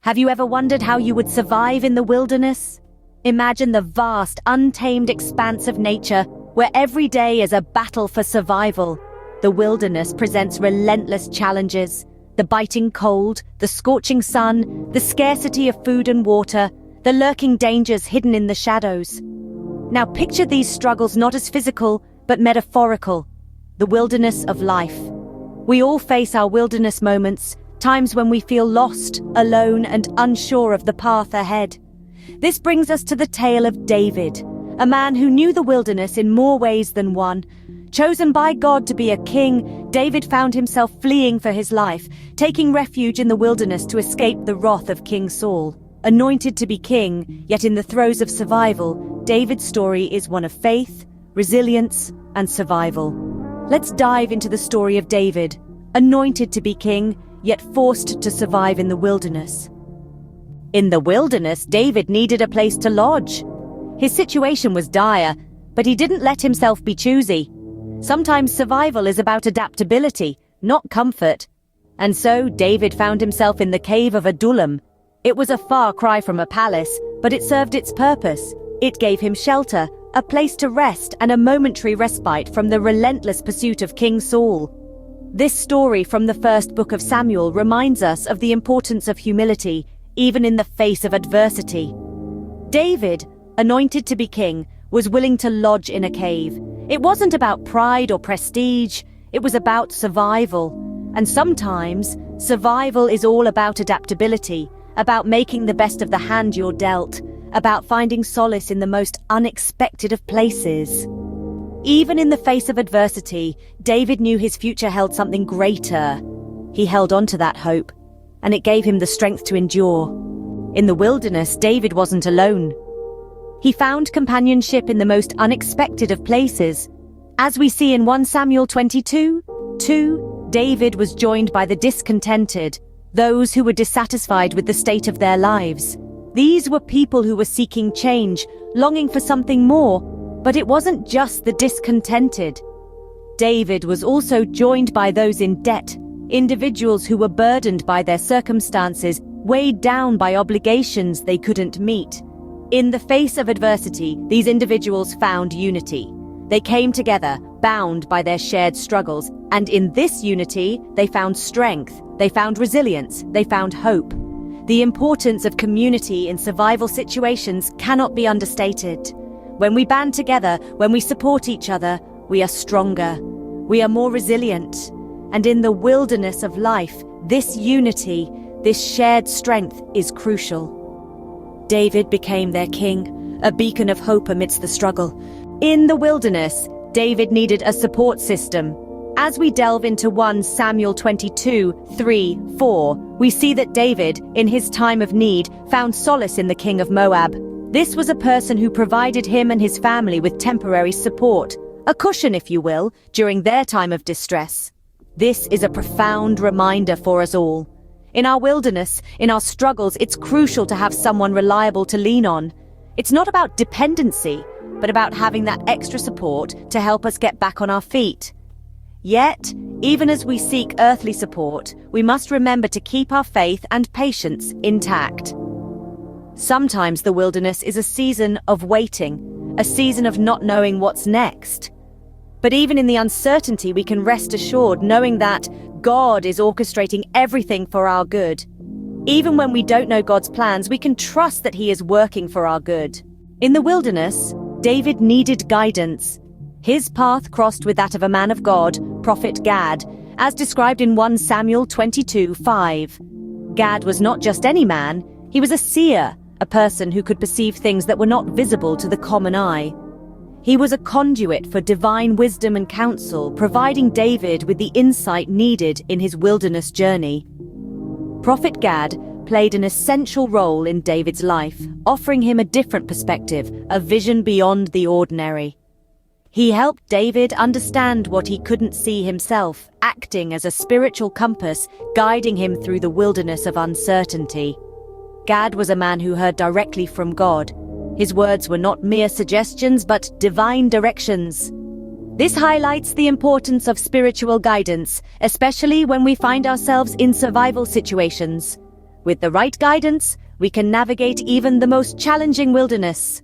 Have you ever wondered how you would survive in the wilderness? Imagine the vast, untamed expanse of nature where every day is a battle for survival. The wilderness presents relentless challenges: the biting cold, the scorching sun, the scarcity of food and water, the lurking dangers hidden in the shadows. Now picture these struggles not as physical, but metaphorical. The wilderness of life. We all face our wilderness moments, times when we feel lost, alone, and unsure of the path ahead. This brings us to the tale of David, a man who knew the wilderness in more ways than one. Chosen by God to be a king, David found himself fleeing for his life, taking refuge in the wilderness to escape the wrath of King Saul. Anointed to be king, yet in the throes of survival, David's story is one of faith, resilience, and survival. Let's dive into the story of David, anointed to be king, yet forced to survive in the wilderness. In the wilderness, David needed a place to lodge. His situation was dire, but he didn't let himself be choosy. Sometimes survival is about adaptability, not comfort. And so David found himself in the cave of Adullam. It was a far cry from a palace, but it served its purpose. It gave him shelter, a place to rest, and a momentary respite from the relentless pursuit of King Saul. This story from the first book of Samuel reminds us of the importance of humility, even in the face of adversity. David, anointed to be king, was willing to lodge in a cave. It wasn't about pride or prestige, it was about survival. And sometimes, survival is all about adaptability, about making the best of the hand you're dealt, about finding solace in the most unexpected of places. Even in the face of adversity, David knew his future held something greater. He held on to that hope, and it gave him the strength to endure. In the wilderness, David wasn't alone. He found companionship in the most unexpected of places. As we see in 1 Samuel 22:2, David was joined by the discontented, those who were dissatisfied with the state of their lives. These were people who were seeking change, longing for something more. But it wasn't just the discontented. David was also joined by those in debt, individuals who were burdened by their circumstances, weighed down by obligations they couldn't meet. In the face of adversity, these individuals found unity. They came together, bound by their shared struggles, and in this unity, they found strength, they found resilience, they found hope. The importance of community in survival situations cannot be understated. When we band together, when we support each other, we are stronger, we are more resilient. And in the wilderness of life, this unity, this shared strength is crucial. David became their king, a beacon of hope amidst the struggle. In the wilderness, David needed a support system. As we delve into 1 Samuel 22:3-4, we see that David, in his time of need, found solace in the king of Moab. This was a person who provided him and his family with temporary support, a cushion, if you will, during their time of distress. This is a profound reminder for us all. In our wilderness, in our struggles, it's crucial to have someone reliable to lean on. It's not about dependency, but about having that extra support to help us get back on our feet. Yet, even as we seek earthly support, we must remember to keep our faith and patience intact. Sometimes the wilderness is a season of waiting, a season of not knowing what's next. But even in the uncertainty, we can rest assured knowing that God is orchestrating everything for our good. Even when we don't know God's plans, we can trust that He is working for our good. In the wilderness, David needed guidance. His path crossed with that of a man of God, prophet Gad, as described in 1 Samuel 22:5. Gad was not just any man, he was a seer, a person who could perceive things that were not visible to the common eye. He was a conduit for divine wisdom and counsel, providing David with the insight needed in his wilderness journey. Prophet Gad played an essential role in David's life, offering him a different perspective, a vision beyond the ordinary. He helped David understand what he couldn't see himself, acting as a spiritual compass, guiding him through the wilderness of uncertainty. Gad was a man who heard directly from God. His words were not mere suggestions, but divine directions. This highlights the importance of spiritual guidance, especially when we find ourselves in survival situations. With the right guidance, we can navigate even the most challenging wilderness.